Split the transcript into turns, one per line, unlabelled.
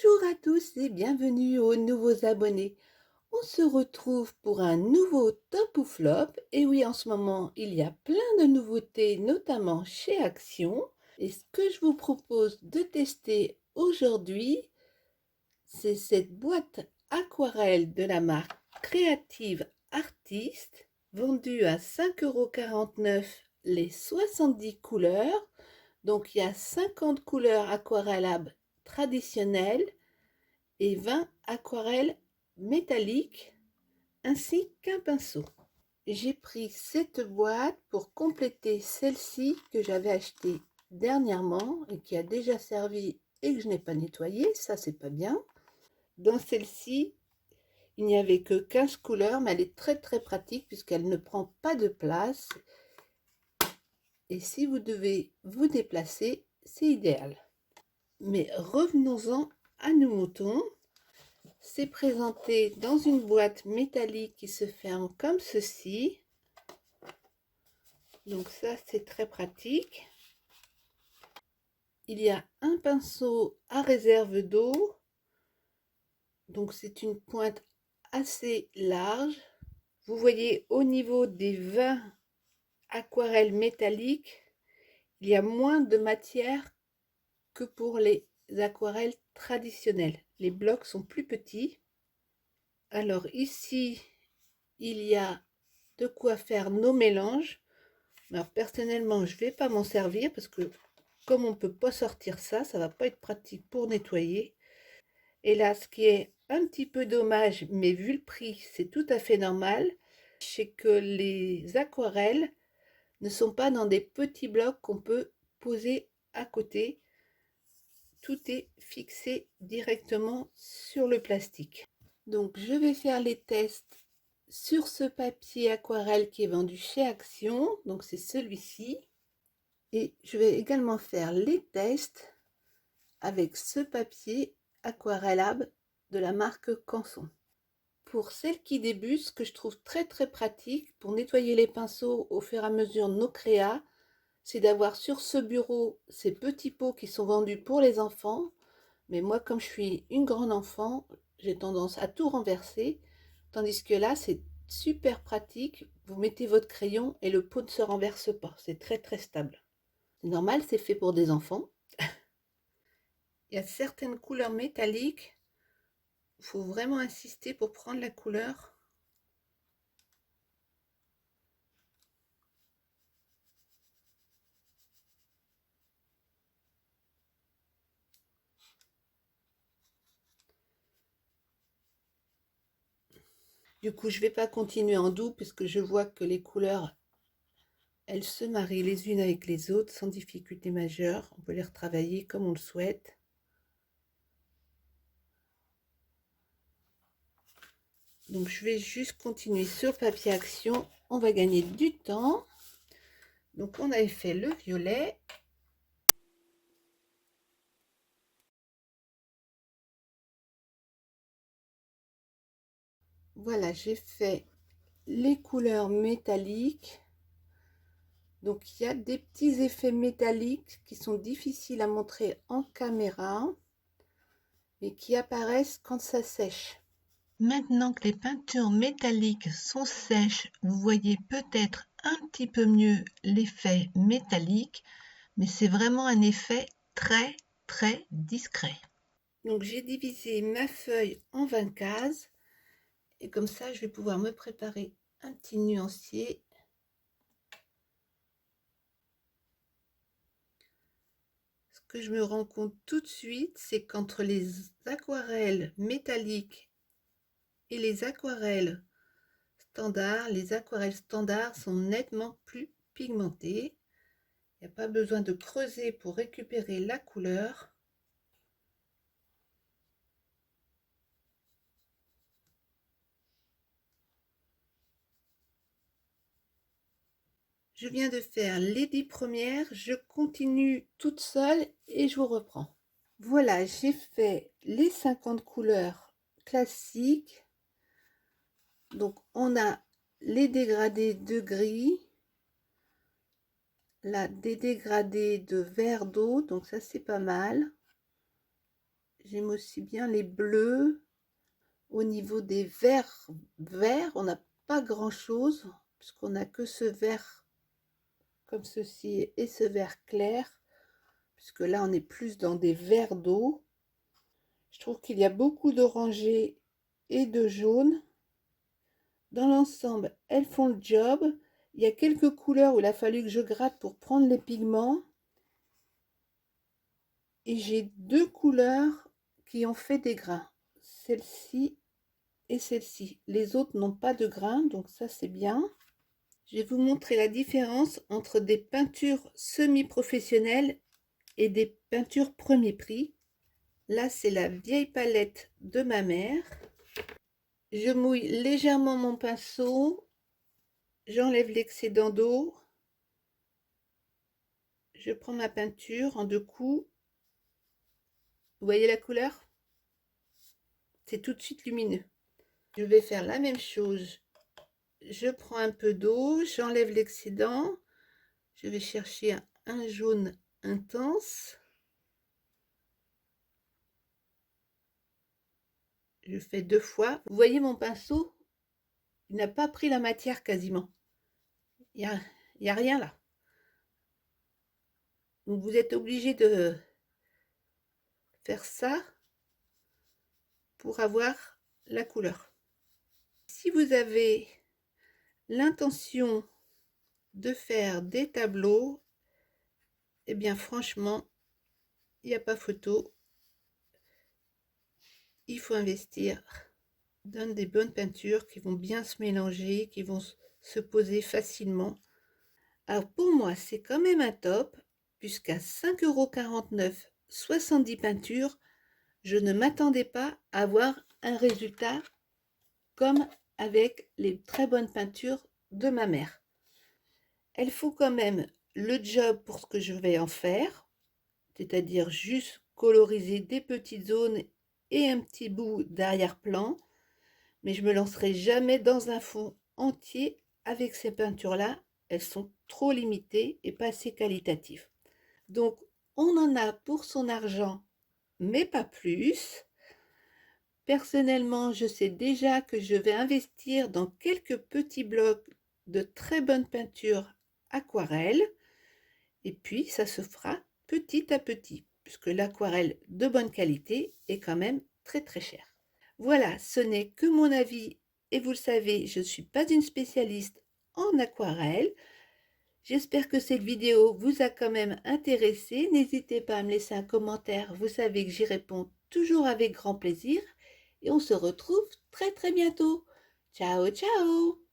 Bonjour à tous et bienvenue aux nouveaux abonnés. On se retrouve pour un nouveau top ou flop. Et oui, en ce moment, il y a plein de nouveautés, notamment chez Action. Et ce que je vous propose de tester aujourd'hui, c'est cette boîte aquarelle de la marque Creative Artist, vendue à 5,49 € les 70 couleurs. Donc il y a 50 couleurs aquarellables traditionnelles et 20 aquarelles métalliques, ainsi qu'un pinceau. J'ai pris cette boîte pour compléter celle-ci que j'avais achetée dernièrement et qui a déjà servi et que je n'ai pas nettoyée. Ça, c'est pas bien. Dans celle-ci, il n'y avait que 15 couleurs, mais elle est très très pratique puisqu'elle ne prend pas de place. Et si vous devez vous déplacer, c'est idéal. Mais revenons-en à nos moutons. C'est présenté dans une boîte métallique qui se ferme comme ceci. Donc ça, c'est très pratique. Il y a un pinceau à réserve d'eau. Donc c'est une pointe assez large. Vous voyez au niveau des 20 aquarelles métalliques, il y a moins de matière que pour les aquarelles traditionnelles. Les blocs sont plus petits. Alors ici, il y a de quoi faire nos mélanges. Alors personnellement, je ne vais pas m'en servir parce que comme on ne peut pas sortir ça, ça ne va pas être pratique pour nettoyer. Et là, ce qui est un petit peu dommage, mais vu le prix, c'est tout à fait normal, c'est que les aquarelles ne sont pas dans des petits blocs qu'on peut poser à côté. Tout est fixé directement sur le plastique. Donc je vais faire les tests sur ce papier aquarelle qui est vendu chez Action, donc c'est celui-ci. Et je vais également faire les tests avec ce papier aquarellable de la marque Canson. Pour celles qui débutent, ce que je trouve très très pratique pour nettoyer les pinceaux au fur et à mesure de nos créas, c'est d'avoir sur ce bureau ces petits pots qui sont vendus pour les enfants. Mais moi, comme je suis une grande enfant, j'ai tendance à tout renverser. Tandis que là, c'est super pratique. Vous mettez votre crayon et le pot ne se renverse pas. C'est très très stable. C'est normal, c'est fait pour des enfants. Il y a certaines couleurs métalliques. Il faut vraiment insister pour prendre la couleur. Du coup, je ne vais pas continuer en doux puisque je vois que les couleurs, elles se marient les unes avec les autres sans difficulté majeure. On peut les retravailler comme on le souhaite. Donc je vais juste continuer sur le papier Action. On va gagner du temps. Donc on avait fait le violet. Voilà, j'ai fait les couleurs métalliques. Donc il y a des petits effets métalliques qui sont difficiles à montrer en caméra, mais qui apparaissent quand ça sèche. Maintenant que les peintures métalliques sont sèches, vous voyez peut-être un petit peu mieux l'effet métallique, mais c'est vraiment un effet très très discret. Donc j'ai divisé ma feuille en 20 cases et comme ça je vais pouvoir me préparer un petit nuancier. Ce que je me rends compte tout de suite, c'est qu'entre les aquarelles métalliques et les aquarelles standards sont nettement plus pigmentées. Il n'y a pas besoin de creuser pour récupérer la couleur. Je viens de faire les 10 premières, je continue toute seule et je vous reprends. Voilà, j'ai fait les 50 couleurs classiques. Donc on a les dégradés de gris, là des dégradés de vert d'eau, donc ça c'est pas mal. J'aime aussi bien les bleus. Au niveau des verts verts, on n'a pas grand-chose, puisqu'on n'a que ce vert comme ceci et ce vert clair, puisque là on est plus dans des verts d'eau. Je trouve qu'il y a beaucoup d'orangé et de jaune. Dans l'ensemble, elles font le job. Il y a quelques couleurs où il a fallu que je gratte pour prendre les pigments. Et j'ai deux couleurs qui ont fait des grains. Celle-ci et celle-ci. Les autres n'ont pas de grains, donc ça c'est bien. Je vais vous montrer la différence entre des peintures semi-professionnelles et des peintures premier prix. Là, c'est la vieille palette de ma mère. Je mouille légèrement mon pinceau. J'enlève l'excédent d'eau. Je prends ma peinture en deux coups. Vous voyez la couleur? C'est tout de suite lumineux. Je vais faire la même chose. Je prends un peu d'eau, j'enlève l'excédent. Je vais chercher un jaune intense. Je fais deux fois. Vous voyez mon pinceau? Il n'a pas pris la matière quasiment. Il n'y a rien là. Donc vous êtes obligé de faire ça pour avoir la couleur. Si vous avez l'intention de faire des tableaux, eh bien franchement, il n'y a pas photo. Il faut investir dans des bonnes peintures qui vont bien se mélanger, qui vont se poser facilement. Alors pour moi, c'est quand même un top, puisqu'à 5,49 €, 70 peintures, je ne m'attendais pas à avoir un résultat comme avec les très bonnes peintures de ma mère. Elles font quand même le job pour ce que je vais en faire, c'est-à-dire juste coloriser des petites zones et un petit bout d'arrière-plan, mais je me lancerai jamais dans un fond entier avec ces peintures-là. Elles sont trop limitées et pas assez qualitatives. Donc, on en a pour son argent, mais pas plus. Personnellement, je sais déjà que je vais investir dans quelques petits blocs de très bonne peinture aquarelle. Et puis, ça se fera petit à petit, puisque l'aquarelle de bonne qualité est quand même très très chère. Voilà, ce n'est que mon avis et vous le savez, je ne suis pas une spécialiste en aquarelle. J'espère que cette vidéo vous a quand même intéressé. N'hésitez pas à me laisser un commentaire, vous savez que j'y réponds toujours avec grand plaisir. Et on se retrouve très très bientôt. Ciao ciao!